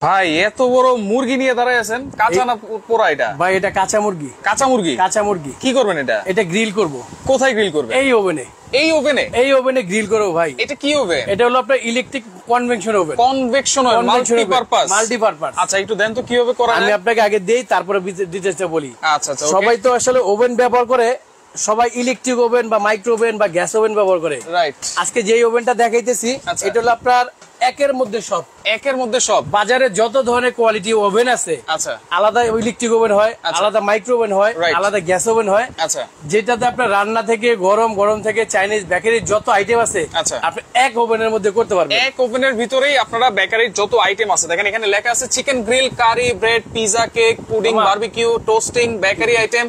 ভাই এত বড় মুরগি নিয়ে দাঁড়ায় আছেন, কাঁচা না পোড়া? এটা ভাই এটা কাঁচা মুরগি। কাঁচা মুরগি? কাঁচা মুরগি। কি করবেন এটা? এটা গ্রিল করব। কোথায় গ্রিল করবেন? এই ওভেনে। এই ওভেনে? এই ওভেনে গ্রিল করব ভাই। এটা কি ওভেন? এটা হলো আপনার electric convection oven. Convection oven, multipurpose. Multipurpose. আচ্ছা একটু দেন তো কিভাবে করা হয়। আমি আপনাকে আগে দেই, তারপরে ডিটেইলসটা বলি। আচ্ছা আচ্ছা। সবাই তো আসলে ওভেন ব্যবহার করে, সবাই ইলেকট্রিক ওভেন বা মাইক্রো ওভেন বা গ্যাস ওভেন ব্যবহার করে। রাইট। আজকে যে ওভেনটা দেখাইতেছি এটা হলো আপনার একের মধ্যে সব। একের মধ্যে সব। বাজারে যত ধরনের কোয়ালিটি ওভেন আছে, আচ্ছা, আলাদা ইলেকট্রিক ওভেন হয়, আলাদা মাইক্রো ওভেন হয়, আলাদা গ্যাস ওভেন হয়। আচ্ছা, যেটাতে আপনার রান্না থেকে গরম থেকে চাইনিজ বেকারির যত আইটেম আছে আপনি এক ওভেনের মধ্যে করতে পারবেন। এক ওভেনের ভিতরেই আপনারা বেকারির যত আইটেম আছে, দেখেন এখানে লেখা আছে chicken grill, curry, bread, pizza, cake, pudding, barbecue, toasting, bakery item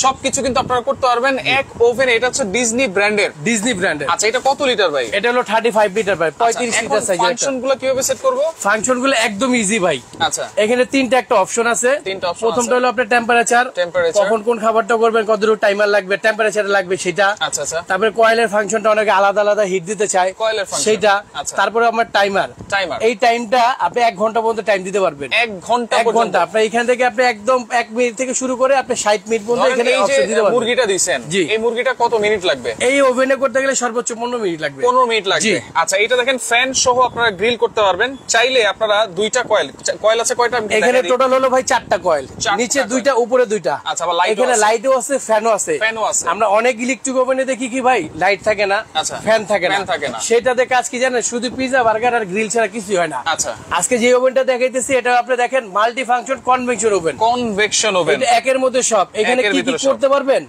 সবকিছু কিন্তু আপনারা করতে পারবেন এক ওভেনে। এটা হচ্ছে ডিজনি ব্র্যান্ডের। ডিজনি ব্র্যান্ডের। আচ্ছা, এটা কত লিটার ভাই? এটা হলো 35 লিটার ভাই, 35 লিটার সাইজের। ফাংশনগুলো কিভাবে সেট করব? ফাংশনগুলো একদম ইজি ভাই। আচ্ছা, এখানে তিনটা একটা অপশন আছে। প্রথমটা হলো আপনার টেম্পারেচার, টেম্পারেচার কখন কোন খাবারটা করবেন, কতটুকু টাইমার লাগবে, টেম্পারেচার লাগবে সেটা। আচ্ছা আচ্ছা। তারপরে কয়েলের ফাংশনটা অনেকে আলাদা আলাদা হিট দিতে চায়, কয়েলের ফাংশন সেটা। আচ্ছা। তারপরে আমার টাইমার। এই টাইমটা আপনি 1 ঘন্টা পর্যন্ত টাইম দিতে পারবেন। 1 ঘন্টা? 1 ঘন্টা। আপনি এখান থেকে আপনি একদম 1 মিনিট থেকে শুরু করে আপনি 60 মিনিট পর্যন্ত এখানে অপশন দিতে পারবেন। মুরগিটা দিবেন, এই মুরগিটা কত মিনিট লাগবে? এই ওভেনে করতে গেলে সর্বোচ্চ 15 মিনিট লাগবে। 15 মিনিট লাগবে। আচ্ছা, এটা দেখেন ফ্যান সহ আপনারা গ্রিল করতে পারবেন। চাইলে আপনারা দুইটা কয়েল আছে কয়টা? এখানে টোটাল হলো ভাই 4টা কয়েল, নিচে 2টা উপরে 2টা। আচ্ছা, আবার লাইটও আছে। এখানে লাইটও আছে, ফ্যানও আছে। আমরা অনেক ইলেকট্রিক ওভেনে দেখি কি ভাই লাইট থাকে না, ফ্যান থাকে না। সেটাতে কাজ কি জানেন, শুধু পিজা, বার্গার আর গ্রিল ছাড়া কিছুই হয় না। আচ্ছা, আজকে যে ওভেনটা দেখাইতেছি এটা আপনি দেখেন multi function convection oven. Convection oven, এটা একের মধ্যে সব। এখানে কি কি করতে পারবেন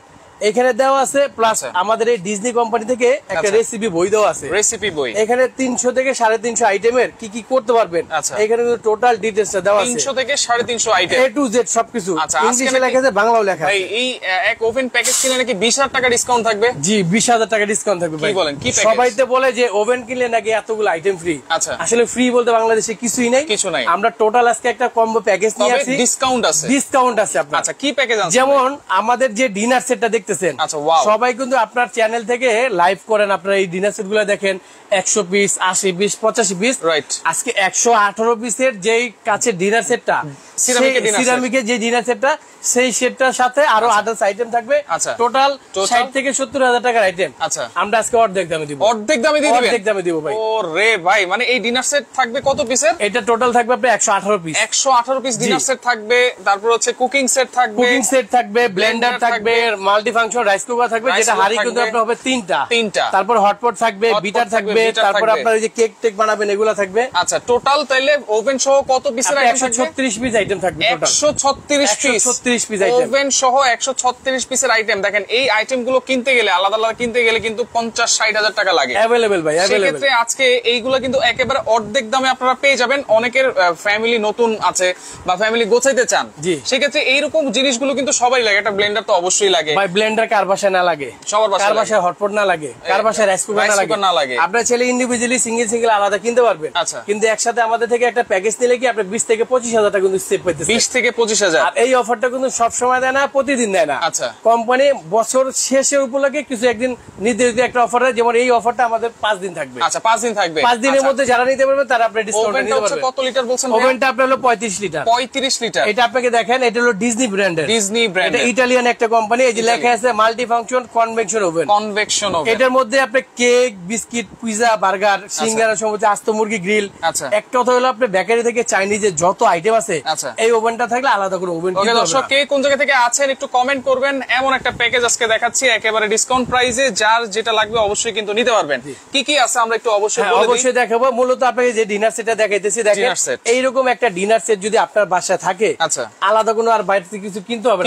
এখানে দেওয়া আছে, প্লাস আমাদের এই ডিজনি কোম্পানি থেকে একটা রেসিপি বই দেওয়া আছে। রেসিপি বই এখানে 300 থেকে 350 আইটেমের কি কি করতে পারবেন এখানে টোটাল ডিটেইলসটা দেওয়া আছে। 300 থেকে 350 আইটেম, এ টু জেড সবকিছু। ইংলিশে লেখা আছে, বাংলাও লেখা আছে। এই এক ওভেন প্যাকেজ কিনলে নাকি 20000 টাকা ডিসকাউন্ট থাকবে? জি, 20000 টাকা ডিসকাউন্ট থাকবে ভাই। কি বলেন? কি প্যাকেজ? সবাই তো বলে যে ওভেন কিনলে নাকি এতগুলো আইটেম ফ্রি। আচ্ছা, আসলে ফ্রি বলতে বাংলাদেশে কিছুই নাই। কিছু নাই। আমরা টোটাল আজকে একটা কম্বো প্যাকেজ নিয়ে আসি। ডিসকাউন্ট আছে? ডিসকাউন্ট আছে আপনার। আচ্ছা, কি প্যাকেজ আছে? যেমন আমাদের যে ডিনার সেটটা দেখতেছেন, আচ্ছা, ওয়াও। সবাই কিন্তু আপনার চ্যানেল থেকে লাইভ করেন, আপনারা এই ডিনার সেট গুলো দেখেন 100 পিস, 80 পিস, 85 পিস। রাইট। আজকে 118 পিসের যেই কাছে ডিনার সেটটা, সিরামিকের যে ডিনার সেটটা, সেই সেটটার সাথে আরো আদার্স আইটেম থাকবে। টোটাল 60 থেকে 70,000 টাকার আইটেম। আচ্ছা, আমরা আজকে অর্ধেক দামে দিব। অর্ধেক দামে দিয়ে দিবেন? অর্ধেক দামে দিব ভাই। ওরে ভাই, মানে এই ডিনার সেট থাকবে কত পিসের? এটা টোটাল থাকবে আপনার 118 পিস। 118 পিস ডিনার সেট থাকবে। তারপর হচ্ছে কুকিং সেট থাকবে, কুকিং সেট থাকবে, ব্লেন্ডার থাকবে, মাল্টি ফাংশন রাইস কুকার থাকবে, যেটা হাড়ি কিন্তু আপনার হবে 3টা। তারপর হটপট থাকবে, বিটার থাকবে, তারপর আপনার এই যে কেক টেক বানাবেন এগুলা থাকবে। আচ্ছা, টোটাল তাইলে ওভেন সহ কত পিসের আইটেম থাকবে? 136 পিস আইটেম থাকবে টোটাল। 136 পিস ওভেন সহ 136 পিসের আইটেম। দেখেন এই আইটেম গুলো কিনতে গেলে, আলাদা আলাদা কিনতে গেলে কিন্তু 50-60 হাজার টাকা লাগে। अवेलेबल ভাই, अवेलेबल। সেক্ষেত্রে আজকে এইগুলো কিন্তু একেবারে অর্ধেক দামে আপনারা পেয়ে যাবেন। অনেকের ফ্যামিলি নতুন আছে বা ফ্যামিলি গোছাইতে চান, সেক্ষেত্রে এইরকম জিনিসগুলো কিন্তু সবাই লাগে। একটা ব্লেন্ডার তো অবশ্যই লাগে ভাই। ব্লেন্ডার কার বাসায় না লাগে? সবার বাসায়। কার বাসায় হটপট না লাগে? কার বাসায় রাইস কুকার না লাগে? আপনার ছেলে ইন্ডিভিজুয়ালি সিঙ্গেল আলাদা কিনতে পারবেন। আচ্ছা, কিন্তু একসাথে আমাদের থেকে একটা প্যাকেজ নিলে কি আপনি 20 থেকে 25,000 টাকা কিন্তু সেভ পাইতেছেন। 20 থেকে 25,000। আর এই অফারটা কিন্তু সব সময় দেয় না, প্রতিদিন দেয় না। আচ্ছা, কোম্পানি বছর শেষের উপলক্ষে কিছু একদিন নির্ধারিত একটা অফার হয়, যেমন এই অফারটা আমাদের 5 দিন থাকবে। আচ্ছা, 5 দিন থাকবে। 5 দিনের মধ্যে যারা নিতে পারবে তারা আপনি ডিসকাউন্ট নিতে পারবেন। কত লিটার বলছেন? ওভেনটা আপনার হলো 35 লিটার। 35 লিটার। এটা আপনাকে দেখেন, এটা হলো ডিজনি ব্র্যান্ডের। ডিজনি ব্র্যান্ড, এটা ইতালিয়ান একটা কোম্পানি। এই যে লেখা আছে multi function convection oven. Convection oven. এটার মধ্যে আপনি কেক, বিস্কিট, পিজা, বার্গার, সিঙ্গারা, সমুদ্র আস্ত মুরগি গ্রিল। আচ্ছা, একটা কথা হলো আপনি বেকারি থেকে চাইনিজের যত আইটেম আছে, এই ওভেনটা থাকলে আলাদা করে ওভেন কিনতে হবে। দর্শক কে কোন জায়গা থেকে আছেন একটু কমেন্ট করবেন। এমন একটা প্যাকেজ আজকে দেখাচ্ছি একেবারে ডিসকাউন্ট প্রাইসে, যার যেটা লাগবে অবশ্যই কিন্তু নিতে পারবেন। কি কি আছে আমরা একটু অবশ্যই দেখাবো। মূলত আপনাকে যে ডিনার সেটটা দেখাইতেছি, দেখেন এইরকম একটা ডিনার সেট যদি আপনার বাসায় থাকে, আচ্ছা, আলাদা কোনো আর বাইরে থেকে কিছু কিনতে হবে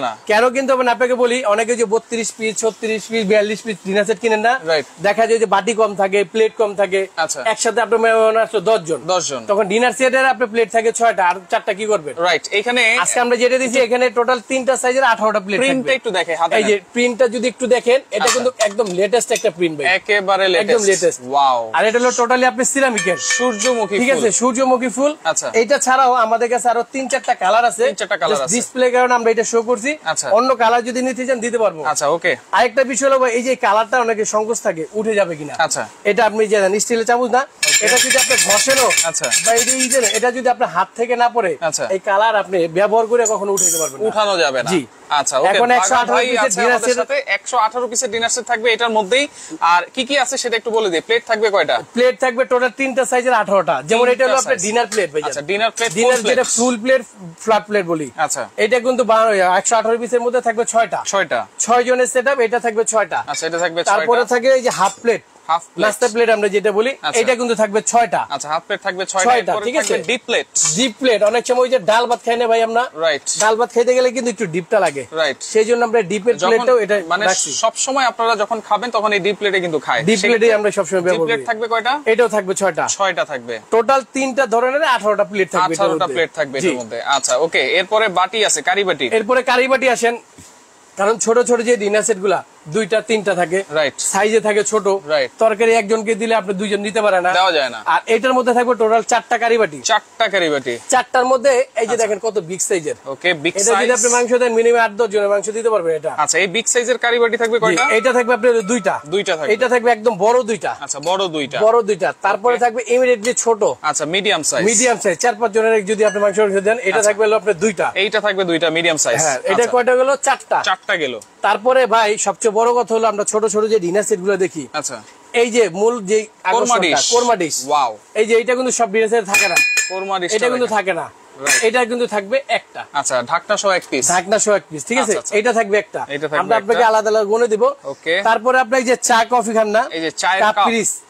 না। কেন কিনতে হবে না আপনাকে বলি। অনেকে যে 32 piece, 36 piece, 42 piece dinner set কিনেন না, দেখা যায় যে বাটি কম থাকে, প্লেট কম থাকে। একসাথে আপনার মেহমান আসলো 10 জন, তখন ডিনার সেটের আপনার প্লেট থাকে 6টা, আর 4টা কি করবেন? রাইট। এখানে আজকে আমরা যেটা দিচ্ছি, এখানে টোটাল 3টা সাইজের 18টা প্লেট থাকবে। প্রিন্টটা একটু দেখে হাতে, এই যে প্রিন্টটা যদি একটু দেখেন, এটা কিন্তু একদম লেটেস্ট একটা প্রিন্ট ভাই, একেবারে একদম লেটেস্ট। ওয়াও। আর এটা হলো টোটালি আপনি সিরামিকের সূর্যমুখী, ঠিক আছে, সূর্যমুখী ফুল। আচ্ছা, এটা ছাড়াও আমাদের কাছে আরো 3-4টা কালার আছে। ডিসপ্লে কারণে আমরা এটা শো করছি। অন্য কালার যদি নিতে চান দিতে পারবো। আচ্ছা, ওকে। আরেকটা বিষয় হলো এই যে কালারটা অনেকে সংকোচ থাকে, উঠে যাবে কিনা। আচ্ছা, এটা আপনি জানেন স্টিলের চামচ না, এটা যদি আপনি ঘষেনও, আচ্ছা, বা এটা যদি আপনার হাত থেকে না পড়ে, এই কালার আপনি ব্যবহার করে কখনো উঠাতে পারবেন না, উঠানো যাবে না। জি। আচ্ছা, ওকে, এখন 118 পিসের ডিনার সেট, 118 পিসের ডিনার সেট থাকবে এটার মধ্যেই। আর কি কি আছে সেটা একটু বলে দিই। প্লেট থাকবে কয়টা? প্লেট থাকবে টোটাল 3টা সাইজের 18টা। যেমন এটা হলো আপনার ডিনার প্লেট ভাই। আচ্ছা, ডিনার প্লেট, ডিনার যেটা ফুল প্লেট, ফ্ল্যাট প্লেট বলি। আচ্ছা, এটা কিন্তু 118 পিসের মধ্যে থাকবে 6টা। 6 জনের সেটআপ, এটা থাকবে 6টা। আচ্ছা, এটা থাকবে 6টা। তারপরে থাকে এই যে হাফ প্লেট, নাস্তা প্লেট আমরা যেটা বলি, এটা কিন্তু থাকবে 6টা। আচ্ছা, হাফ প্লেট থাকবে 6টা, ঠিক আছে। ডিপ প্লেট, ডিপ প্লেট অনেক সময় যে ডাল ভাত খাই না ভাই আমরা, রাইট, ডাল ভাত খাইতে গেলে কিন্তু একটু ডিপটা লাগে, রাইট, সেই জন্য আমরা ডিপের প্লেটটাও এটা মানে সব সময় আপনারা যখন খাবেন তখন এই ডিপ প্লেটে কিন্তু খায়। ডিপ প্লেটে আমরা সব সময় ব্যবহার করি। প্লেট থাকবে কয়টা? এটাও থাকবে 6টা। 6টা থাকবে। টোটাল 3টা ধরনের 18টা প্লেট থাকবে। 18টা প্লেট থাকবে এর মধ্যে। আচ্ছা, ওকে, এরপরে বাটি আছে, কারি বাটি। এরপরে কারি বাটি আসেন, কারণ ছোট ছোট যে ডিনার সেট গুলা 2টা 3টা থাকে, রাইট, সাইজে থাকে ছোট, রাইট, তরকারি একজনকে দিলে আপনি দুইজন নিতে পারে না, দেওয়া যায় না। আর এটার মধ্যে থাকবে টোটাল 4টা কারি বাটি। 4টা কারি বাটি, 4টার মধ্যে এই যে দেখেন কত বিগ সাইজের। ওকে, বিগ সাইজ। এটা যদি আপনি মাংস দেন মিনিমাম 8-10 জনের মাংস দিতে পারবেন এটা। আচ্ছা, এই বিগ সাইজের কারি বাটি থাকবে কয়টা? এটা থাকবে আপনার 2টা। 2টা থাকবে। এটা থাকবে একদম বড় 2টা। আচ্ছা, বড় 2টা, বড় 2টা। তারপরে থাকবে ইমিডিয়েটলি ছোট। আচ্ছা, মিডিয়াম সাইজ, মিডিয়াম সাইজ 4-5 জনের যদি আপনি মাংস দেন, এটা থাকবে হলো আপনার 2টা। এইটা থাকবে 2টা, মিডিয়াম সাইজ। হ্যাঁ, এটা কয়টা গেল? 4টা। 4টা গেল। তারপরে ভাই সবচেয়ে বড় কথা হলো আমরা ছোট ছোট যে ডিনার সেট গুলো দেখি, আচ্ছা, এই যে মূল যে কোরমা ডিশ, ওয়াও, এই যে এটা কিন্তু সব ডিনার সেট থাকে না, কোরমা ডিশ এটা কিন্তু থাকে না, এটা কিন্তু থাকবে একটা। আচ্ছা, ঢাকনা সহ এক পিস, ঢাকনা সহ এক পিস, ঠিক আছে। এটা থাকবে একটা, আমরা আপনাকে একটা। আলাদা আলাদা গুনে দিব। ওকে। তারপরে আপনি যে চা কফি খান না, এই যে চায়ের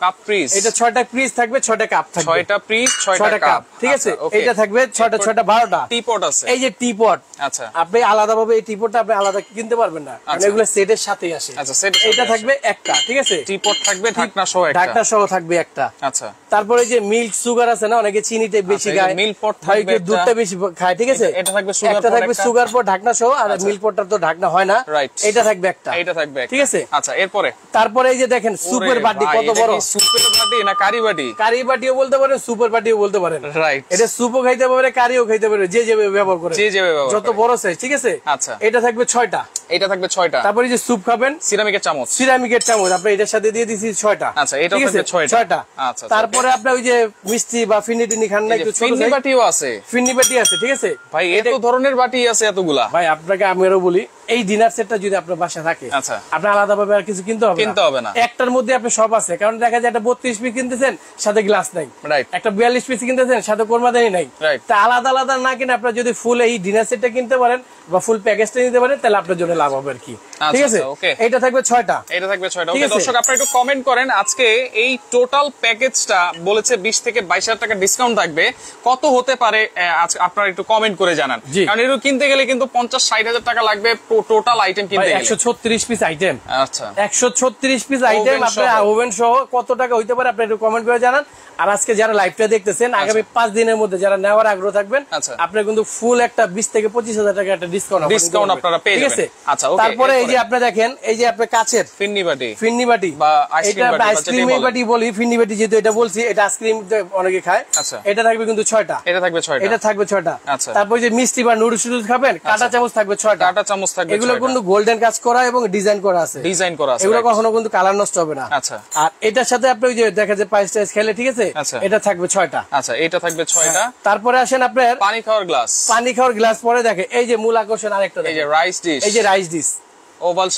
কাপ পিস, এটা 6টা পিস থাকবে, 6টা কাপ থাকবে, 6টা পিস, 6টা কাপ, ঠিক আছে। এটা থাকবে 6টা 12টা। টিপট আছে, এই যে টিপট, আচ্ছা, আপনি আলাদা ভাবে এই টিপটটা আপনি আলাদা কিনতে পারবেন না, কারণ এগুলো সেটের সাথেই আসে। আচ্ছা, সেট, এটা থাকবে একটা, ঠিক আছে। টিপট থাকবে, ঢাকনা সহ একটা, ঢাকনা সহ থাকবে একটা। আচ্ছা। তারপরে যে মিল্ক সুগার আছে না, অনেকে চিনিটা বেশি খায়, মিল্ক পট থাকবে, দুধটা বেশি খায়, ঠিক আছে। এটা থাকবে সুগার, একটা থাকবে সুগার পট ঢাকনা সহ, আর মিল্ক পটটা তো ঢাকনা হয় না, রাইট, এটা থাকবে একটা, এটা থাকবে, ঠিক আছে। আচ্ছা, এরপরে তারপরে এই যে দেখেন সুপার বাটি কত বড়, সুপার বাটি না কারি বাটি? কারি বাটিও বলতে পারেন, সুপার বাটিও বলতে পারেন, রাইট। এটা সুপও খাইতে পারে, কারিও খাইতে পারে, যে যে ব্যবহার করে, যে যে ব্যবহার যত বড় সাইজ, ঠিক আছে। আচ্ছা, এটা থাকবে 6টা, এটা থাকবে 6টা। তারপরে যে স্যুপ খাবেন, সিরামিকের চামচ, সিরামিকের চামচ আপনি এটার সাথে দিয়ে দিছি 6টা। আচ্ছা, এটা থাকবে 6টা। আচ্ছা, তারপরে আপনি ওই যে মিষ্টি বা ফিনিটিনি খান না, একটু ছোট ফিন্নি বাটিও আছে, ফিন্নি বাটি আছে, ঠিক আছে। ভাই এত ধরনের বাটি আছে এতগুলা। ভাই আপনাকে আমি আরো বলি, এই ডিনার সেটটা যদি আপনার বাসায় থাকে, আচ্ছা, আপনি আলাদা ভাবে আর কিছু কিনতে হবে না, একটার মধ্যে আপনি সব আছে। কারণ দেখা যায় একটা 32 পিস কিনতেছেন, সাথে গ্লাস নাই, রাইট। একটা 42 পিস কিনতেছেন, সাথে কোরমাদানি নাই, রাইট। তা আলাদা আলাদা না কিনে আপনারা যদি ফুল এই ডিনার সেটটা কিনতে পারেন বা ফুল প্যাকেজটা নিতে পারেন, তাহলে আপনার জন্য লাভ হবে আর কি, ঠিক আছে। এটা থাকবে 6টা, এটা থাকবে 6টা। ওকে দর্শক, আপনারা একটু কমেন্ট করেন, আজকে এই টোটাল প্যাকেজটা বলেছে 20 থেকে 22,000 টাকা ডিসকাউন্ট থাকবে, কত হতে পারে আপনারা একটু কমেন্ট করে জানান। কারণ এটা কিনতে গেলে কিন্তু 50-60,000 টাকা লাগবে টোটাল আইটেম কিনতে গেলে। 136 পিস আইটেম, আচ্ছা, 136 পিস আইটেম, আপনার ওভেন সহ কত টাকা হইতে পারে আপনারা একটু কমেন্ট করে জানান। আর আজকে যারা লাইভটা দেখতেছেন, আগামী 5 দিনের মধ্যে যারা নেওয়ার আগ্রহ থাকবেন, আপনারা কিন্তু ফুল একটা 20 থেকে 25,000 টাকা একটা ডিসকাউন্ট আপনারা পেয়ে যাবেন। আচ্ছা, তারপরে এই যে আপনি দেখেন, এই যে আপনি কাচের ফিন্নি বাটি বা আইসক্রিম বাটি বলি, ফিন্নি বাটি যেহেতু এটা বলছি, এটা আইসক্রিম অনেকে খায়, এটা থাকবে কিন্তু 6টা, এটা থাকবে 6টা। তারপর যে মিষ্টি বা নুডলস খাবেন, কাঁটা চামচ থাকবে 6টা, এগুলো কিন্তু গোল্ডেন কাজ করা এবং ডিজাইন করা আছে, এগুলো কখনো কিন্তু কালার নষ্ট হবে না। আর এটার সাথে আপনি ওই যে দেখা যায় পাইস টাইস খেলে, ঠিক আছে, এটা থাকবে 6টা। আচ্ছা, এটা থাকবে 6টা। তারপরে আসেন আপনার পানি খাওয়ার গ্লাস, পরে দেখে এই যে মূল আকর্ষণ আরেকটা, এই যে রাইস ডিশ ওভাল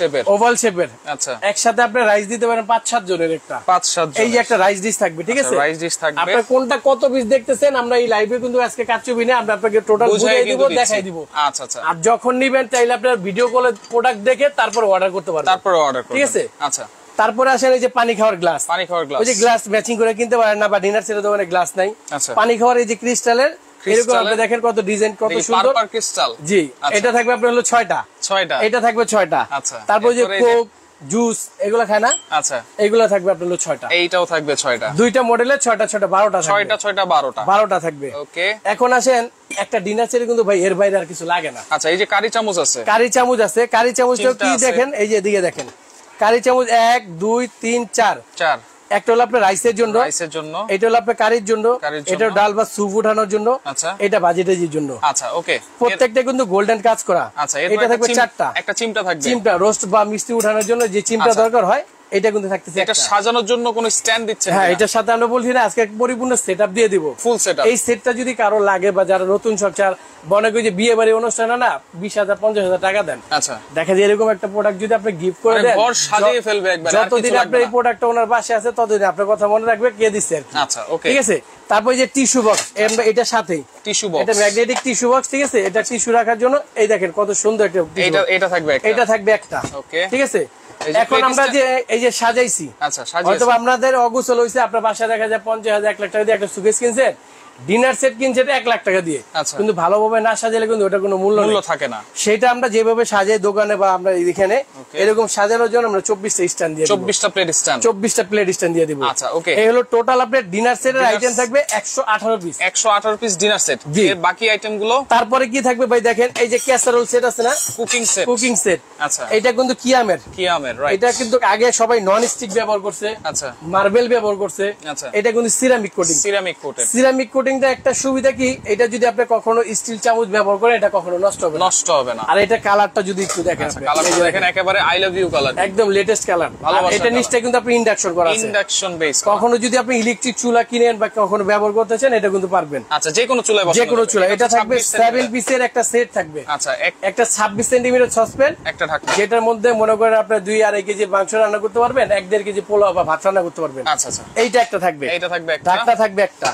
শেপের। আচ্ছা, একসাথে আপনি রাইস দিতে পারেন 5-7 জনের, একটা 5-7 জন, এই যে একটা রাইস ডিশ থাকবে, ঠিক আছে। রাইস ডিশ থাকবে, আপনি কোনটা কত পিস দেখতেছেন, আমরা এই লাইভে কিন্তু আজকে কাচ্চুবি না, আমরা আপনাকে টোটাল বুঝিয়ে দিব, দেখাই দিব। আচ্ছা আচ্ছা, আর যখন নিবেন চাইলে আপনারা ভিডিও কলে প্রোডাক্ট দেখে তারপর অর্ডার করতে পারবেন, ঠিক আছে। আচ্ছা, তারপরে আসেন এই যে পানি খাওয়ার গ্লাস, ওই যে গ্লাস ম্যাচিং করে কিনতে পারেন না, বা ডিনার সেটের দোকানে গ্লাস নাই, পানি খাওয়ার এই যে ক্রিস্টালের, এরকম আপনি দেখেন কত ডিজাইন, কত সুন্দর ক্রিস্টাল। জি, এটা থাকবে আপনার হলো 6টা, এটা থাকবে 6টা। আচ্ছা, তারপর যে কোক জুস এগুলো খায় না, আচ্ছা, এগুলো থাকবে আপনার হলো 6টা, এইটাও থাকবে 6টা, দুইটা মডেলের 6টা 12টা, 12টা থাকবে। ওকে, এখন আসেন একটা ডিনার সেটে কিন্তু ভাই এর বাইরে আর কিছু লাগে না। আচ্ছা, এই যে কারি চামচ আছে, কারি চামচটা কি দেখেন, এই যে এদিকে দেখেন, কারি চামচ 1 2 3 4, একটা হলো আপনার রাইসের জন্য, এটা হলো আপনার কারির জন্য, এটা ডাল বা স্যুপ উঠানোর জন্য, এটা ভাজিটাজির জন্য। আচ্ছা, ওকে, প্রত্যেকটা কিন্তু গোল্ডেন কাজ করা। আচ্ছা, এটা থাকবে 4টা, একটা চিমটা থাকবে, চিমটা রোস্ট বা মিষ্টি উঠানোর জন্য যে চিমটা দরকার হয়, এটা কিন্তু থাকতেছে। এটা সাজানোর জন্য কোনো স্ট্যান্ড দিচ্ছেন? হ্যাঁ, এটার সাথে আমরা বলছি না আজকে পরিপূর্ণ সেটআপ দিয়ে দিব, ফুল সেটআপ। এই সেটটা যদি কারো লাগে বা যারা নতুন সংসার মনে করি যে বিয়ে বাড়ি অনুষ্ঠানে না 20,000 50,000 টাকা দেন, আচ্ছা দেখা যায় এরকম একটা প্রোডাক্ট যদি আপনি গিফট করে দেন, ঘর সাজিয়ে ফেলবে একবার। যতদিন আপনি এই প্রোডাক্টটা ওনার পাশে আছে ততদিন আপনার কথা মনে রাখবে কে দিচ্ছে আর কি। আচ্ছা ওকে, ঠিক আছে। তারপর যে টিস্যু বক্স, এটার সাথেই টিস্যু বক্স, এটা ম্যাগনেটিক টিস্যু বক্স। ঠিক আছে, এটা টিস্যু রাখার জন্য এই দেখেন কত সুন্দর একটা, এটা থাকবে একটা, এটা থাকবে একটা। ওকে, ঠিক আছে। এখন আমরা যে এই যে সাজাইছি, আচ্ছা সাজিয়েছি, হয়তো আপনাদের অগোছল হইছে, আপনার বাসায় দেখা যায় 50,000 1 লাখ টাকা দিয়ে একটা সুকেস কিনছেন, ডিনার সেট কিনছেন 1 লাখ টাকা দিয়ে, কিন্তু ভালোভাবে না সাজালে কিন্তু ওটা কোনো মূল্য থাকে না। সেটা আমরা যেভাবে সাজাই দোকানে বা আমরা এখানে এরকম সাজানোর জন্য আমরা 24টা স্ট্যান্ড দিয়ে 24টা প্লেট স্ট্যান্ড 24টা প্লেট স্ট্যান্ড দিয়ে দিব। আচ্ছা ওকে, এই হলো টোটাল আপনার ডিনার সেটের আইটেম থাকবে 118 পিস। 118 piece dinner set. এর বাকি আইটেম গুলো তারপরে কি থাকবে ভাই দেখেন, এই যে ক্যাসারোল সেট আছে না, কুকিং সেট। আচ্ছা, এটা কিন্তু কিয়ামের রাইট। এটা কিন্তু আগে সবাই নন স্টিক ব্যবহার করছে, আচ্ছা মার্বেল ব্যবহার করছে, আচ্ছা এটা কিন্তু সিরামিক কোটিংটা একটা সুবিধা কি, এটা যদি আপনি কখনো স্টিল চামচ ব্যবহার করেন এটা কখনো নষ্ট হবে না। আর এটা কালারটা যদি একটু দেখেন, কালারটা দেখেন একেবারে আই লাভ ইউ কালার, একদম লেটেস্ট কালার। এটা নিচটা কিন্তু আপনি ইন্ডাকশন করা আছে, ইন্ডাকশন বেস। কখনো যদি আপনি ইলেকট্রিক চুলা কিনেন বা কখনো ব্যবহার করতে চান এটা কিন্তু পারবেন। আচ্ছা, যে কোনো চুলায় বসানো, যে কোনো চুলা। এটা থাকবে 7 পিসের একটা সেট থাকবে। আচ্ছা, একটা 26 সেন্টিমিটার সসপ্যান, একটা ঢাকনা, যেটার মধ্যে মনে করেন আপনি 2-2.5 কেজি মাংস রান্না করতে পারবেন, 1-1.5 কেজি পোলাও বা ভাত রান্না করতে পারবেন। আচ্ছা আচ্ছা, এইটা একটা থাকবে, ঢাকনা থাকবে একটা।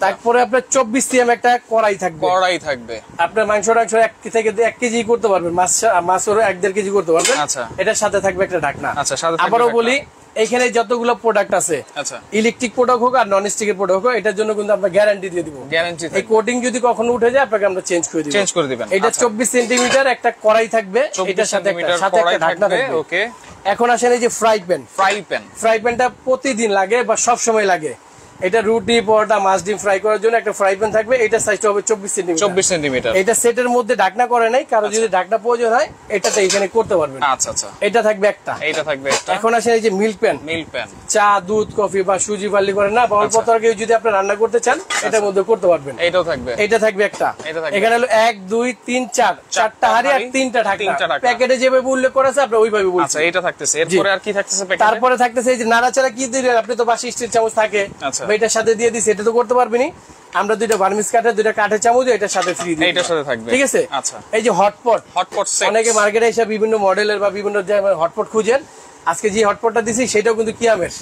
তারপরে আপনার 24 সিএম একটা কড়াই থাকবে। আপনার মাংস 1 থেকে 1 কেজি করতে পারবেন, মাছও 1-1.5 কেজি করতে পারবেন। আচ্ছা, এটার সাথে থাকবে একটা ঢাকনা। আচ্ছা, আবারও বলি এখানে যতগুলো প্রোডাক্ট আছে, ইলেকট্রিক প্রোডাক্ট হোক আর নন স্টিকের প্রোডাক্ট হোক, এটার জন্য কিন্তু আমরা গ্যারান্টি দিয়ে দিব। এই কোটিং যদি কখনো উঠে যায় আপনাকে আমরা চেঞ্জ করে দিব। এটা 24 সেন্টিমিটার একটা কড়াই থাকবে, এটার সাথে একটা ঢাকনা থাকবে। ওকে, এখন আসেন এই যে ফ্রাই প্যানটা প্রতিদিন লাগে বা সব সময় লাগে। এটা রুটি পরোটা মাছ ডিম ফ্রাই করার জন্য একটা ফ্রাই প্যান থাকবে, এটা সাইজটা হবে 24 সেন্টিমিটার। এটা সেটের মধ্যে ঢাকনা করে নাই, কারো যদি ঢাকনা প্রয়োজন হয় এটাতে এখানে করতে পারবেন। আচ্ছা আচ্ছা, এটা থাকবে একটা। এখন আসেন এই যে মিল্ক প্যান, চা দুধ কফি বা সুজি বার্লি করেন না, বা অল্প তরকারি যদি আপনি রান্না করতে চান এটার মধ্যে করতে পারবেন। এটা থাকবে একটা। এখানে হলো 1 2 3 4 চারটা হাঁড়ি আর 3টা ঢাকনা। প্যাকেটে যেভাবে উল্লেখ করা আছে আপনি ওইভাবে বলছেন। আচ্ছা, এটা থাকতেছে। এরপরে আর কি থাকতেছে প্যাকেটে? তারপরে থাকতেছে এই যে নাড়াচাড়া কি দিলেন আপনি, তো বাসি স্টিল চামচ থাকে, এটার সাথে দিয়ে দিছি, এটা তো করতে পারবেনি। আমরা 2টা বার্মিজ কাঠের 2টা কাঠের চামচ এটার সাথে ফ্রি দিই, এটার সাথে থাকবে। ঠিক আছে। আচ্ছা, এই যে হটপট সেট, অনেকে মার্কেটে এসে বিভিন্ন মডেলের বা বিভিন্ন হটপট খুঁজেন, আজকে যে হটপটটা দিছি সেটাও কিন্তু কিয়ামের।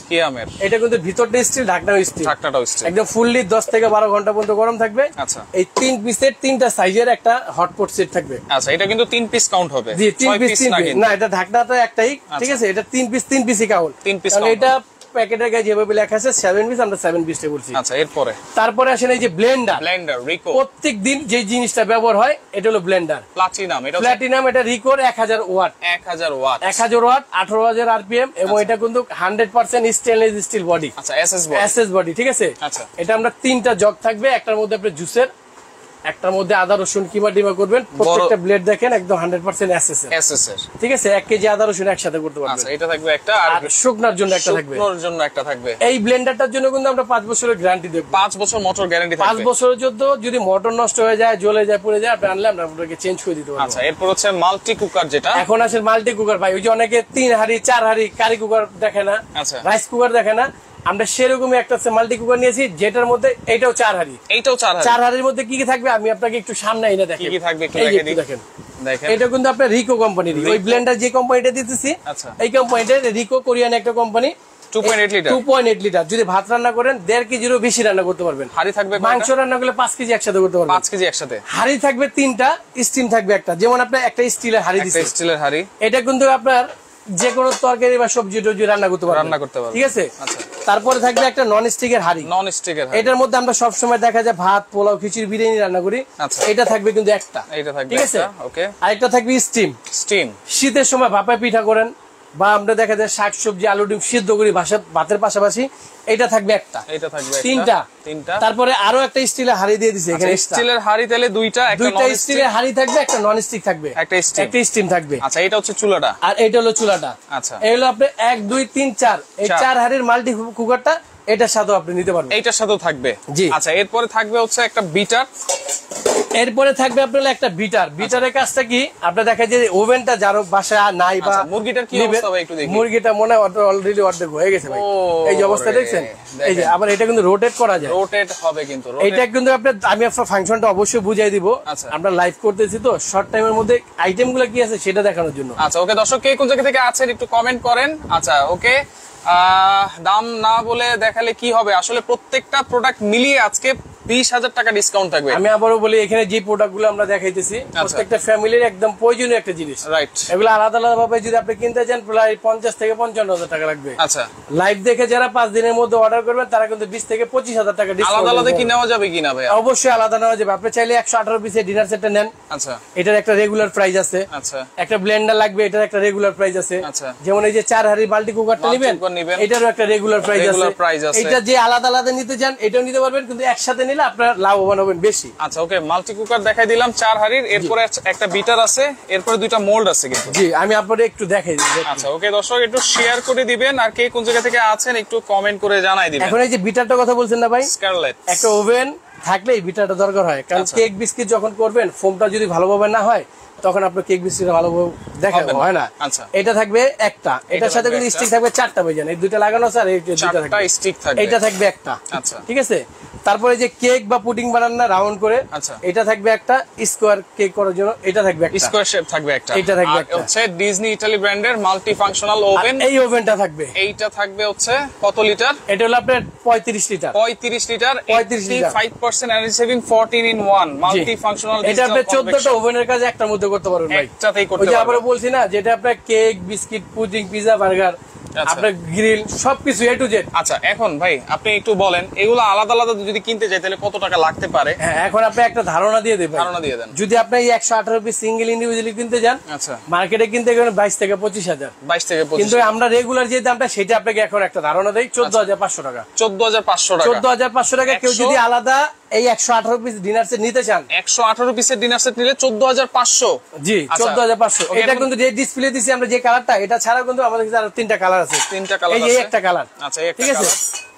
এটা কিন্তু ভিতরটা স্টিল, ঢাকনাও স্টিল, একদম ফুললি 10 থেকে 12 ঘন্টা পর্যন্ত গরম থাকবে। আচ্ছা, এই 3 পিসের 3টা সাইজের একটা হটপট সেট থাকবে। আচ্ছা, এটা কিন্তু 3 পিস কাউন্ট হবে। জি, 3 পিস না, এটা ঢাকনাটা একটাই। ঠিক আছে, এটা 3 পিসই কাউন্ট। কারণ এটা প্যাকেটের গায়ে যেভাবে লেখা আছে 7 পিস, আমরা 7 পিসটা বলছি। আচ্ছা, তারপরে আসেন এই যে ব্লেন্ডার রিকো। প্রত্যেক দিন যে জিনিসটা ব্যবহার হয় এটা হলো ব্লেন্ডার প্লাটিনাম। এটা রিকোর 1000 ওয়াট 18,000 আরপিএম, এবং এটা কিন্তু 100% স্টেনলেস স্টিল বডি। আচ্ছা, এসএস বডি। ঠিক আছে। আচ্ছা, এটা আমরা 3টা জগ থাকবে, একটার মধ্যে আপনি জুসের, একটার মধ্যে আদা রসুন কিমা ডিমা করবেন। প্রত্যেকটা ব্লেড দেখেন একদম 100% এসএস এর। ঠিক আছে, 1 কেজি আদা রসুন একসাথে করতে পারবেন। আচ্ছা, এটা থাকবে একটা, আর শুকনার জন্য একটা থাকবে। এই ব্লেন্ডারটার জন্য কিন্তু আমরা 5 বছরের গ্যারান্টি দেব। 5 বছর মোটর গ্যারান্টি থাকবে। 5 বছরের জন্য যদি মোটর নষ্ট হয়ে যায়, জ্বলে যায়, পুড়ে যায়, আপনি আনলে আমরা আপনাকে চেঞ্জ করে দিতে পারবো। আচ্ছা, এরপর হচ্ছে মাল্টি কুকার, যেটা এখন আসে মাল্টি কুকার। ভাই ওই যে অনেকে 3 হাঁড়ি 4 হাঁড়ি কারি কুকার দেখে না, রাইস কুকার দেখে না, আমরা সেরকমই একটা মাল্টি কুকার নিয়েছি, যেটার মধ্যে এটাও 4 হাঁড়ি। 4 হাঁড়ির মধ্যে কি কি থাকবে আমি আপনাকে একটু সামনে এনে দেখেন। কি থাকবে দেখেন। এটা কিন্তু আপনার রিকো কোম্পানির। ওই ব্লেন্ডার যে কোম্পানিটা দিতেছি, এই কোম্পানিটা রিকো, কোরিয়ান একটা কোম্পানি। 2.8 লিটার। যদি ভাত রান্না করেন 1.5 কেজিরও বেশি রান্না করতে পারবেন। হাঁড়ি থাকবে, মাংস রান্না করলে 5 কেজি একসাথে করতে পারবেন। 5 কেজি একসাথে। হাঁড়ি থাকবে 3টা, স্টিম থাকবে একটা। যেমন আপনার একটা স্টিলের হাঁড়ি দিচ্ছে, এটা কিন্তু আপনার যে কোনো তরকারি বা সবজি টবজি রান্না করতে পারবেন। ঠিক আছে। তারপরে থাকবে একটা নন স্টিকের হাঁড়ি। এটার মধ্যে আমরা সবসময় দেখা যায় ভাত পোলাও খিচুড়ি বিরিয়ানি রান্না করি। এটা থাকবে কিন্তু একটা। ঠিক আছে। আরেকটা থাকবে স্টিম। শীতের সময় ভাপায় পিঠা করেন, বা আমরা দেখা যায় শাক সবজি আলু ডিম সিদ্ধ করি ভাতের পাশাপাশি, এটা থাকবে একটা। 3টা। তারপরে আরো একটা স্টিলের হাঁড়ি দিয়ে দিছে এখানে। স্টিলের হাঁড়ি তাহলে 2টা স্টিলের হাঁড়ি থাকবে, একটা নন স্টিক থাকবে, একটা স্টিম থাকবে। আচ্ছা, এটা হচ্ছে চুলাটা, আর এটা হলো চুলাটা। আচ্ছা, এই হলো আপনি 1 2 3 4 এই 4 হাঁড়ির মাল্টি কুকারটা এটার সাথেও আপনি নিতে পারবেন। এইটার সাথেও থাকবে। জি। আচ্ছা, এরপরে থাকবে হচ্ছে একটা বিটার। এরপরে থাকবে আপনার একটা বিটারের কাজটা কি আপনার দেখা যায় ওভেনটা যারো বাসায় নাই বা মুরগিটার কি অবস্থা ভাই একটু দেখি। মুরগিটা মনে হয় অলরেডি অর্ধেক হয়ে গেছে ভাই, এই যে অবস্থা দেখছেন। এই যে আবার এটা কিন্তু রোটেট করা যায়, রোটেট হবে কিন্তু এটা কিন্তু আমি আপনার ফাংশনটা অবশ্যই বুঝাই দিব। আমরা লাইভ করতেছি তো শর্ট টাইমের মধ্যে আইটেমগুলো কি আছে সেটা দেখানোর জন্য। আচ্ছা ওকে দর্শক, কে কোন জায়গা থেকে আছেন একটু কমেন্ট করেন। আচ্ছা ওকে, দাম না বলে দেখালে কি হবে, আসলে প্রত্যেকটা প্রোডাক্ট মিলিয়ে আজকে 20,000 টাকা ডিসকাউন্ট থাকবে। আমি আবারও বলি এখানে যে প্রোডাক্টগুলো আমরা দেখাইতেছি প্রত্যেকটা ফ্যামিলির একদম প্রয়োজনীয় একটা জিনিস, রাইট। এগুলো আলাদা আলাদা ভাবে যদি আপনি কিনতে চান প্রায় 50 থেকে 55,000 টাকা লাগবে। আচ্ছা, লাইভ দেখে যারা 5 দিনের মধ্যে অর্ডার করবেন তারা কিন্তু 20 থেকে 25,000 টাকা ডিসকাউন্ট। আলাদা আলাদা কি নেওয়া যাবে কিনা ভাই? অবশ্যই আলাদা নেওয়া যাবে। আপনি চাইলে 118 পিসের ডিনার সেটটা নেন, আচ্ছা, এটার একটা রেগুলার প্রাইস আছে। আচ্ছা, একটা ব্লেন্ডার লাগবে, এটার একটা রেগুলার প্রাইস আছে। আচ্ছা, যেমন এই যে 4 হাঁড়ি মাল্টি কুকারটা নেবেন, এটারও একটা রেগুলার প্রাইস আছে। এটা যে আলাদা আলাদা নিতে চান এটাও নিতে পারবেন, কিন্তু একসাথে নিলে আপনার লাভবান হবেন বেশি। আচ্ছা ওকে, মাল্টি কুকার দেখাই দিলাম 4 হাঁড়ির, এরপরে একটা বিটার আছে, এরপরে দুইটা মোল্ড আছে কিন্তু। জি, আমি আপনাদের একটু দেখাই দিই। আচ্ছা ওকে দর্শক, একটু শেয়ার করে দিবেন, আর কে কোন জায়গা থেকে আছেন একটু কমেন্ট করে জানাই দিবেন। এখন এই যে বিটারটা কথা বলছেন না ভাই, স্কারলেট, একটা ওভেন থাকলে এই বিটারটা দরকার হয়, কারণ কেক বিস্কিট যখন করবেন ফোমটা যদি ভালোভাবে না হয় তখন আপনার কেক বিস্কিটটা ভালোভাবে দেখা হয় না। আচ্ছা, এটা থাকবে একটা, এটার সাথে কিন্তু স্টিক থাকবে 4টা ভাইজান, এই দুইটা লাগানো আছে আর এই দুইটা থাকবে স্টিক থাকবে, এটা থাকবে একটা। আচ্ছা ঠিক আছে, তারপরে যে কেক বা পুডিং বানান না রাউন্ড করে, আচ্ছা, এটা থাকবে একটা, স্কোয়ার কেক করার জন্য এটা থাকবে একটা, স্কোয়ার শেপ থাকবে একটা, এটা থাকবে একটা। হচ্ছে ডিজনি ইতালি ব্র্যান্ডের মাল্টি ফাংশনাল ওভেন, এই ওভেনটা থাকবে, এইটা থাকবে হচ্ছে কত লিটার? এটা হলো আপনার 35 litre, 35 litre, 85% energy saving, 14 in 1 multi functional. এটা আপনি 14টা ওভেনের কাজ একটার মধ্যে করতে পারবেন ভাই, একটাতেই করতে পারবেন। ওই যে আমরা বলছি না যেটা আপনার cake biscuit pudding pizza burger আপনার গ্রিল সবকিছু এ টু জেড। আচ্ছা এখন ভাই আপনি একটু বলেন এগুলো আলাদা আলাদা যদি কিনতে যাই তাহলে কত টাকা লাগতে পারে? হ্যাঁ, এখন আপনি একটা ধারণা দিয়ে দেবেন, ধারণা দিয়ে দেন। যদি আপনি এই 118 পিস সিঙ্গেল ইন্ডিভিজুয়ালি কিনতে যান, আচ্ছা, মার্কেটে কিনতে গেলে 22 থেকে 25,000, 22 থেকে 25, কিন্তু আমরা রেগুলার যে দামটা সেটা আপনাকে এখন একটা ধারণা দেই 14,500 টাকা, 14,500 টাকা, 14,500 টাকা। কেউ যদি আলাদা এই 118 পিস ডিনার সেট নিতে চান, 118 পিসের ডিনার সেট নিলে 14,500। জি 14,500। এটা কিন্তু যে ডিসপ্লে দিছি আমরা যে কালারটা, এটা ছাড়া কিন্তু আমাদের কাছে আরো 3টা কালার আছে, 3টা কালার এই একটা কালার, আচ্ছা ঠিক আছে,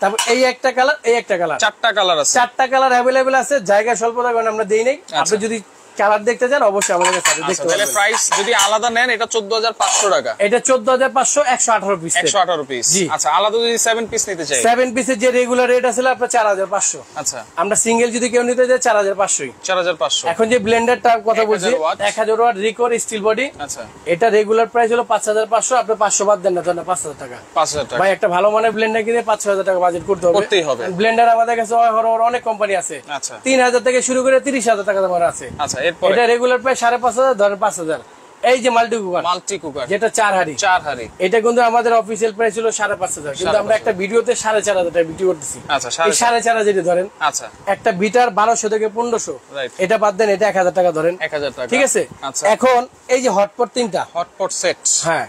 তারপর এই একটা কালার, এই একটা কালার, 4টা কালার আছে, 4টা কালার अवेलेबल আছে। জায়গা স্বল্পতার কারণে আমরা দেই নাই, আপনি যদি কালার দেখতে চান অবশ্যই আমাদের কাছে দেখতে পাবেন। তাহলে প্রাইস যদি আলাদা নেন এটা 14,500 টাকা, এটা 14,500 118 পিস, 118 পিস। আচ্ছা আলাদা যদি 7 পিস নিতে চাই, 7 পিসের যে রেগুলার রেট আছে আপনার 4,500। আচ্ছা, আমরা সিঙ্গেল যদি কেউ নিতে চাই 4,500, 4,500। এখন যে ব্লেন্ডারটা কথা বলছি 1000 ওয়াট রিকোর স্টিল বডি, আচ্ছা, এটা রেগুলার প্রাইস হলো 5,500, আপনি 500 বাদ দেন না তাহলে 5,000 টাকা, 5,000 টাকা। ভাই একটা ভালো মানের ব্লেন্ডার কিনে 5,000 টাকা বাজেট করতেই হবে। ব্লেন্ডার আমাদের কাছে অনেক কোম্পানি আছে, আচ্ছা, 3,000 থেকে শুরু করে 30,000 টাকা দামের আছে। আচ্ছা, এরপর এটা রেগুলার প্রায় 5,500 ধরেন 5,000। এই যে মাল্টি কুকার যেটা 4 হাঁড়ি, এটা কিন্তু আমাদের অফিসিয়াল প্রাইস হলো 5,500, কিন্তু আমরা একটা ভিডিওতে 4,500 টাকা বিক্রি করতেছি। আচ্ছা, 4,500 যেটা ধরেন, আচ্ছা, একটা বিটার 1,200 থেকে 1,500, এটা বাদ দেন, এটা 1,000 টাকা ধরেন, 1,000 টাকা, ঠিক আছে। এখন এই যে হটপট 3টা হটপট সেট, হ্যাঁ,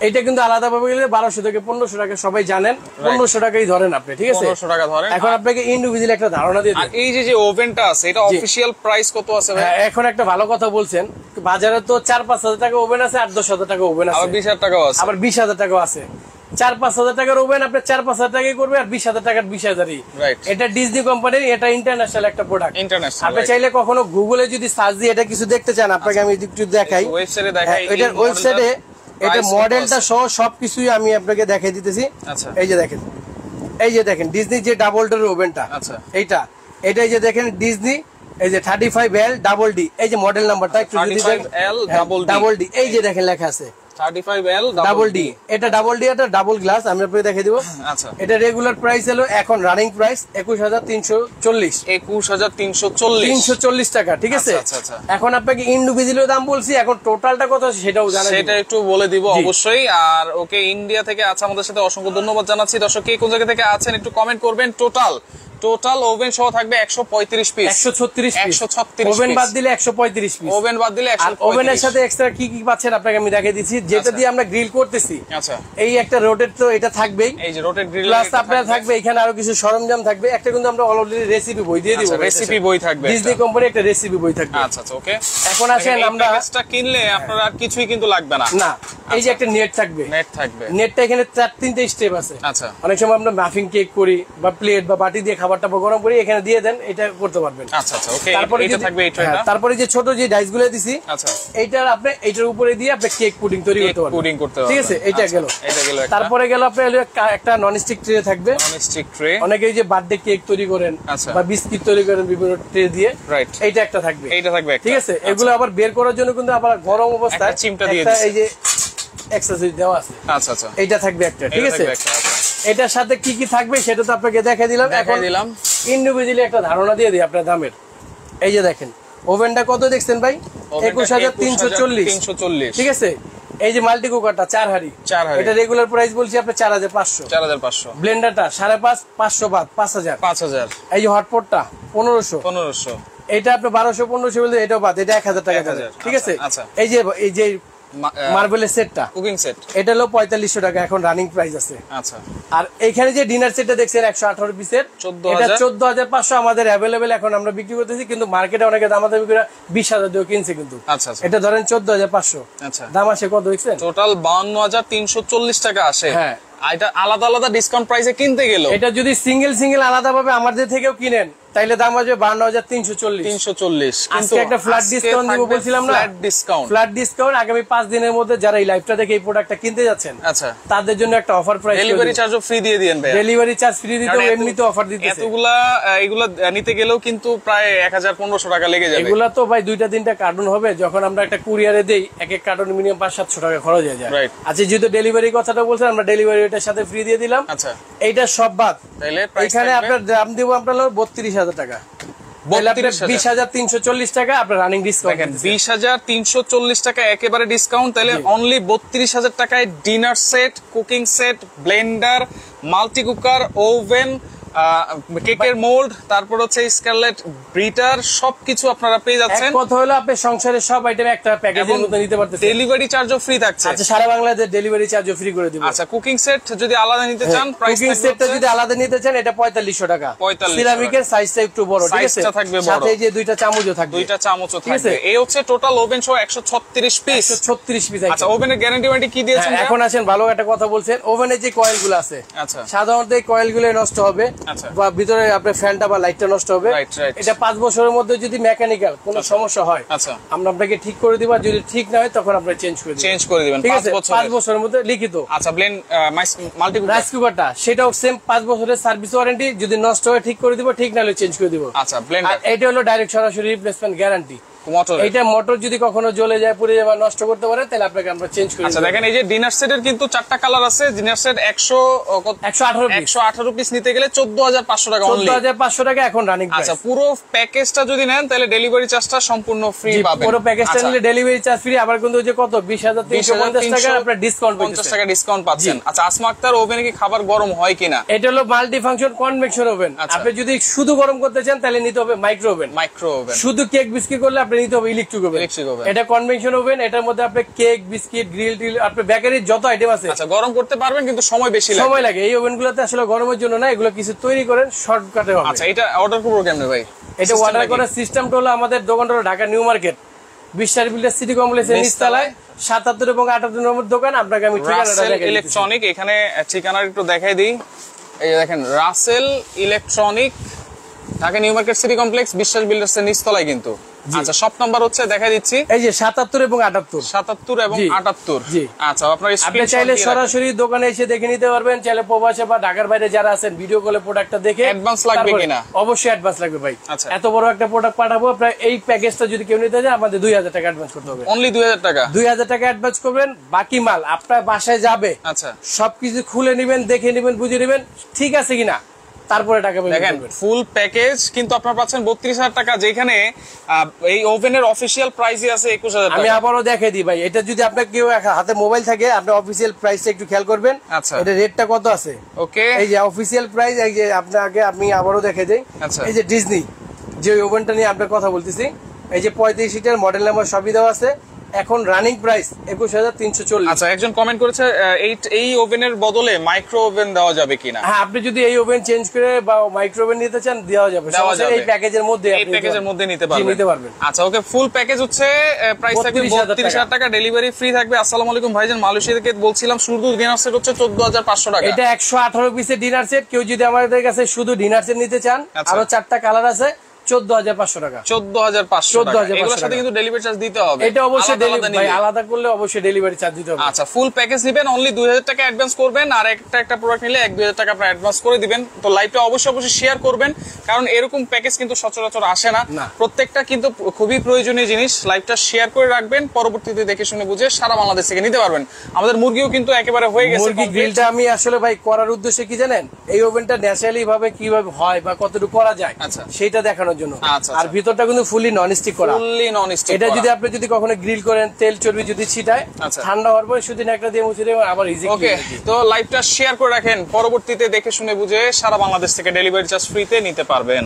এটা কিন্তু আলাদা ভাবে গেলে 1,200 থেকে 1,500 টাকা, সবাই জানেন 1,500 টাকাই ধরেন আপনি, ঠিক আছে, 1,500 টাকা ধরেন। এখন আপনাকে ইন্ডিভিজুয়াল একটা ধারণা দিয়ে দিই, এই যে ওভেনটা আছে এটা অফিশিয়াল প্রাইস কত আছে ভাই? এখন একটা ভালো কথা বলছেন, বাজারে তো 4-5 টাকা ওভেন আছে, 8-10 টাকা ওভেন আছে, আবার 20,000 টাকাও আছে, আবার 20,000 টাকাও আছে। 4-5 টাকার ওভেন আপনি 4-5 টাকাই করবে, আর 20,000 টাকার 20,000ই। এটা ডিজনি কোম্পানির, এটা ইন্টারন্যাশনাল একটা প্রোডাক্ট। আপনি চাইলে কখনো গুগলে যদি সার্চ দিয়ে এটা কিছু দেখতে চান, আপনাকে আমি একটু দেখাই, ওয়েবসাইটে দেখাই, এটার ওয়েবসাইটে এটা মডেলটা সহ সবকিছুই আমি আপনাকে দেখাই দিতেছি। আচ্ছা, এই যে দেখেন ডিজনি যে ডাবল ডোর ওভেনটা, আচ্ছা, এইটাই যে দেখেন ডিজনি, এই যে 35L ডাবল ডি, এই যে মডেল নাম্বারটা একটু যদি দেখেন, 35L ডাবল ডি, এই যে দেখেন লেখা আছে 35L ডাবল ডি, এটা ডাবল ডি, এটা ডাবল গ্লাস, আমি আপনাকে দেখিয়ে দিব। আচ্ছা, এটা রেগুলার প্রাইস হলো এখন রানিং প্রাইস 21,340, 340 টাকা, ঠিক আছে। আচ্ছা, এখন আপনাকে ইন্ডিভিজুয়াল দাম বলছি, এখন টোটালটা কত সেটাও জানেন, সেটা একটু বলে দিব অবশ্যই। আর ওকে, ইন্ডিয়া থেকে আছে আমাদের সাথে, অসংখ্য ধন্যবাদ জানাচ্ছি। দর্শক কে কোন জায়গা থেকে আছেন একটু কমেন্ট করবেন। টোটাল ওভেন সহ থাকবে 135 পিস, 136 ওভেন বাদ দিলে 135 পিস, ওভেন বাদ দিলে 135। ওভেনের সাথে এক্সট্রা কি কি পাচ্ছেন আপনাকে আমি দেখিয়ে দিচ্ছি, যেটা দিয়ে আমরা গ্রিল করতেছি। আচ্ছা, এই একটা রোটেট তো এটা থাকবেই, এই যে রোটেট গ্রিল, প্লাস আপনার থাকবে এখানে আরো কিছু সরঞ্জাম থাকবে, একটা কিন্তু আমরা অলরেডি রেসিপি বই দিয়ে দিব, রেসিপি বই থাকবে, ডিজনি কোম্পানি একটা রেসিপি বই থাকবে। আচ্ছা, ওকে। এখন আসেন আমরা কিনলে আপনার আর কিছুই কিন্তু লাগবে না। এই যে একটা নেট থাকবে, নেটটা এখানে 3টে স্টেপ আছে। আচ্ছা, অনেক সময় আমরা মাফিং কেক করি বা প্লেট বা বাটি দিয়ে খাবারটা গরম করি, এখানে দিয়ে দেন, এটা করতে পারবেন। আচ্ছা আচ্ছা, ওকে। এটা থাকবে এই ট্রেটা। তারপরে যে ছোট যে ডাইস গুলো দিছি, আচ্ছা, এইটার আপনি এইটার উপরে দিয়ে আপনি কেক পুডিং তৈরি করতে পারবেন। পুডিং করতে পারবেন, ঠিক আছে। এটা গেল। তারপরে গেল আপনার একটা ননস্টিক ট্রে থাকবে, ননস্টিক ট্রে। অনেকে যে বার্থডে কেক তৈরি করেন বা বিস্কিট তৈরি করেন বিভিন্ন ট্রে দিয়ে, রাইট, এইটা একটা থাকবে, এইটা থাকবে একটা। ঠিক আছে। এগুলো আবার বের করার জন্য কিন্তু আবার গরম অবস্থায় একটা চিমটা দিয়ে দিয়েছে, এই যে এক্সেসরি দেওয়া আছে। আচ্ছা আচ্ছা, এইটা থাকবে একটা, ঠিক আছে। এটার সাথে কি কি থাকবে সেটা তো আপনাকে দেখাই দিলাম। এখন ইন্ডিভিজুয়ালি একটা ধারণা দিয়ে দিই আপনার দামের। এই যে দেখেন ওভেনটা কত দেখছেন ভাই, 21,340, ঠিক আছে। এই যে মাল্টি কুকারটা 4 হাঁড়ি, এটা রেগুলার প্রাইস বলছি আপনি 4,500। ব্লেন্ডারটা 5.5, 500 বাদ 5,000। এই যে হটপটটা 1500। এটা আপনি 1200-1500 বলতে এটাও বাদ, এটা 1,000 টাকা, ঠিক আছে। এই যে মার্বেলের সেটটা, কুকিং সেট, এটা হলো 4500 টাকা এখন রানিং প্রাইস আছে। আচ্ছা, আর এখানে যে ডিনার সেটটা দেখছেন 118 পিসের, এটা 14,500 আমাদের अवेलेबल এখন আমরা বিক্রি করতেছি, কিন্তু মার্কেটে অনেকে দামাদামি করে 20,000 দিয়ে কিনছে কিন্তু। আচ্ছা, এটা ধরেন 14,500। আচ্ছা, দাম আসে কত দেখছেন, টোটাল 52,340 টাকা আসে। হ্যাঁ, এটা আলাদা আলাদা ডিসকাউন্ট প্রাইসে কিনতে গেল, এটা যদি সিঙ্গেল আলাদা ভাবে আমাদের থেকেও কিনেন তাইলে দাম আসবে 52,340। আজকে একটা ফ্ল্যাট ডিসকাউন্ট দিব বলছিলাম না, ফ্ল্যাট ডিসকাউন্ট আগামী 5 দিনের মধ্যে যারা এই লাইভটা দেখে এই প্রোডাক্টটা কিনতে যাচ্ছেন, আচ্ছা, তাদের জন্য একটা অফার প্রাইস, ডেলিভারি চার্জও ফ্রি দিয়ে দেন ভাই। ডেলিভারি চার্জ ফ্রি দিতে এমনিতে অফার দিতেছে। এগুলা নিতে গেলেও কিন্তু প্রায় 1,000-1,500 টাকা লেগে যাবে। এগুলা তো ভাই 2-3টা কার্টুন হবে, যখন আমরা একটা কুরিয়ারে দেই এক এক কার্টুন মিনিমাম 500-700 টাকা খরচ হয়ে যায়। আচ্ছা, যেহেতু ডেলিভারি কথাটা বলছেন, আমরা ডেলিভারি এটার সাথে ফ্রি দিয়ে দিলাম। আচ্ছা, এইটা সব বাদ, তাহলে এখানে আপনার দাম দিব আপনার 32,000 টাকা, 20,340 টাকা আপনার রানিং ডিসকাউন্ট। 20,340 টাকা একেবারে ডিসকাউন্ট, তাহলে অনলি 32,000 টাকায় dinner set, cooking set, Blender, multi cooker, oven, কেকের মোল্ড, তারপর হচ্ছে স্কারলেট ব্রিটার, সবকিছু আপনারা পেয়ে যাচ্ছেন। কথা হলো আপনি সংসারের সব আইটেম একটা প্যাকেজের মধ্যে নিতে পারতেছেন, ডেলিভারি চার্জও ফ্রি থাকছে। আচ্ছা, সারা বাংলাদেশে ডেলিভারি চার্জও ফ্রি করে দিব। আচ্ছা, কুকিং সেট যদি আলাদা নিতে চান, কুকিং সেটটা যদি আলাদা নিতে চান এটা 4500 টাকা। সিরামিকের সাইজটা একটু বড়, ঠিক আছে, সাথে এই যে দুইটা চামচও থাকবে, এই হচ্ছে টোটাল ওভেন সহ 136 পিস। 136 পিস। আচ্ছা, ওভেনের গ্যারান্টি ওয়ারেন্টি কি দিয়েছেন? এখন আসেন, ভালো একটা কথা বলছেন, ওভেনের যে কয়েলগুলো আছে, আচ্ছা, সাধারণত এই কয়েলগুলো নষ্ট হবে বা ভিতরে আপনার ফ্যানটা বা লাইটটা নষ্ট হবে। এটা 5 বছরের মধ্যে যদি মেকানিক্যাল কোনো সমস্যা হয়, আচ্ছা, আমরা আপনাকে ঠিক করে দিব, যদি ঠিক না হয় তখন আপনি চেঞ্জ করে দিবেন। 5 বছরের মধ্যে লিখিত। আচ্ছা, ব্লেন্ড মাল্টি রাইস কুকারটা সেটাও সেম 5 বছরের সার্ভিস ওয়ারেন্টি, যদি নষ্ট হয় ঠিক করে দিব, ঠিক না হলে চেঞ্জ করে দিব। আচ্ছা, ব্লেন্ডার এটা হলো ডাইরেক্ট সরাসরি রিপ্লেসমেন্ট গ্যারান্টি। এটা মোটর যদি কখনো জ্বলে যায়, পুড়ে যায় বা নষ্ট করতে পারে, তাহলে আপনাকে আমরা চেঞ্জ করে। আচ্ছা, দেখেন এই যে ডিনার সেটের কিন্তু 4টা কালার আছে। ডিনার সেট 118 পিস নিতে গেলে 14,500 টাকা, 14,500 টাকা এখন রানিং প্রাইস। আচ্ছা, পুরো প্যাকেজটা যদি নেন তাহলে ডেলিভারি চার্জটা সম্পূর্ণ ফ্রি পাবেন। পুরো প্যাকেজটা নিলে ডেলিভারি চার্জ ফ্রি, আবার কিন্তু যে কত 20,350 টাকা আপনার ডিসকাউন্ট, 50 টাকা ডিসকাউন্ট পাচ্ছেন। আচ্ছা, আসমা আক্তার ওভেনে কি খাবার গরম হয় কিনা? এটা হলো মাল্টি ফাংশন কনভেকশন ওভেন। আপনি যদি শুধু গরম করতে চান তাহলে নিতে হবে মাইক্রো ওভেন। শুধু কেক বিস্কিট করলে নিতে হবে ইলেকট্রিক ওভেন। এটা কনভেনশন ওভেন, এটার মধ্যে আপনি কেক বিস্কিট গ্রিল টিল আপনি বেকারির যত আইটেম আছে, আচ্ছা, গরম করতে পারবেন, কিন্তু সময় বেশি লাগে। এই ওভেনগুলোতে আসলে গরমের জন্য না, এগুলো কিছু তৈরি করেন শর্টকাটে হবে। আচ্ছা, এটা অর্ডার করব কেমনে ভাই? এটা অর্ডার করার সিস্টেমটা হলো আমাদের দোকানটা হলো ঢাকা নিউ মার্কেট বিশ্বাস বিল্ডার সিটি কমপ্লেক্সের নিচতলায় 77 এবং 78 নম্বর দোকান। আপনাকে আমি ঠিকানাটা দেখাই ইলেকট্রনিক, এখানে ঠিকানাটা একটু দেখাই দিই। এই যে দেখেন Rasel electronic, Dhaka new market city complex Biswas builders এর নিচতলায় কিন্তু। আচ্ছা, সব নাম্বার হচ্ছে দেখা দিচ্ছি, এই যে 77 এবং 78। জি, আচ্ছা, আপনারা চাইলে সরাসরি দোকানে এসে দেখে নিতে পারবেন, চাইলে প্রবাসে বা ঢাকার বাইরে যারা আছেন ভিডিও কলে প্রোডাক্টটা দেখে। অ্যাডভান্স লাগবে কিনা? অবশ্যই অ্যাডভান্স লাগবে ভাই। আচ্ছা, এত বড় একটা প্রোডাক্ট পাঠাবো, আপনারা এই প্যাকেজটা যদি কেউ নিতে যায় আমাদের 2,000 টাকা অ্যাডভান্স করতে হবে। অনলি 2,000 টাকা, 2,000 টাকা অ্যাডভান্স করবেন, বাকি মাল আপনার বাসায় যাবে। আচ্ছা, সবকিছু খুলে নেবেন, দেখে নেবেন, বুঝে নেবেন ঠিক আছে কিনা, তারপরে টাকা পেমেন্ট করবেন। ফুল প্যাকেজ কিন্তু আপনারা পাচ্ছেন 32,000 টাকা, যেখানে এই ওভেনের অফিশিয়াল প্রাইসই আছে 21,000 টাকা। আমি আবারও দেখাই দিই ভাই, এটা যদি আপনার কেউ হাতে মোবাইল থাকে, আপনি অফিশিয়াল প্রাইসটা একটু খেয়াল করবেন। আচ্ছা, এটা রেটটা কত আছে? ওকে, এই যে অফিশিয়াল প্রাইস, এই যে আপনাকে আমি আবারও দেখাই দেই। এই যে ডিজনি যে ওভেনটা নিয়ে আপনার কথা বলতেছি, এই যে 35 সিটার মডেল নাম্বার সবই দেওয়া আছে, এখন রানিং প্রাইস 21340। আচ্ছা, একজন কমেন্ট করেছে এই ওভেনের বদলে মাইক্রো ওভেন দেওয়া যাবে কিনা। হ্যাঁ, আপনি যদি এই ওভেন চেঞ্জ করে বা মাইক্রো ওভেন নিতে চান দেওয়া যাবে, এই প্যাকেজের মধ্যে নিতে পারবেন। আচ্ছা, ওকে, ফুল প্যাকেজ হচ্ছে প্রাইস থাকবে 32000 টাকা, ডেলিভারি ফ্রি থাকবে। আসসালামু আলাইকুম ভাইজান, মালয়েশিয়া থেকে বলছিলাম, শুধু ডিনার সেট হচ্ছে 14500 টাকা। এটা 118 পিসের ডিনার সেট। কেউ যদি আমাদের কাছে শুধু ডিনার সেট নিতে চান, আরো 4টা কালার আছে, 14500 টাকা। 14500 টাকা। এগুলোর সাথে কিন্তু ডেলিভারি চার্জ দিতে হবে। এটা অবশ্যই ডেলিভারি আলাদা করলে অবশ্যই ডেলিভারি চার্জ দিতে হবে। আচ্ছা, ফুল প্যাকেজ নেবেন, অনলি 2000 টাকা অ্যাডভান্স করবেন, আর একটা প্রোডাক্ট নিলে 1-2000 টাকা আপনারা অ্যাডভান্স করে দিবেন। তো লাইভটা অবশ্যই শেয়ার করবেন, কারণ এরকম প্যাকেজ কিন্তু সচরাচর আসে না। প্রত্যেকটা কিন্তু খুবই প্রয়োজনীয় জিনিস। লাইভটা শেয়ার করে রাখবেন, পরবর্তীতে দেখে শুনে বুঝে সারা বাংলাদেশ থেকে নিতে পারবেন। আমাদের মুরগিও কিন্তু একেবারে হয়ে গেছে। মুরগি গ্রিলটা আমি আসলে ভাই করার উদ্দেশ্য কি জানেন, এই ওভেনটা ন্যাচারালি ভাবে কিভাবে হয় বা কতটুকু করা যায় সেটা দেখানোর জন্য। আর ভিতরটা কিন্তু ফুলি ননস্টিক করা। এটা যদি আপনি যদি কখনো গ্রিল করেন, তেল চর্বি যদি ছিটায়, ঠান্ডা হওয়ার পরে শুধু একটা দিয়ে মুছে দেবেন, আবার ইজি। ওকে, তো লাইভটা শেয়ার করে রাখেন, পরবর্তীতে দেখে শুনে বুঝে সারা বাংলাদেশ থেকে ডেলিভারি চার্জ ফ্রিতে নিতে পারবেন।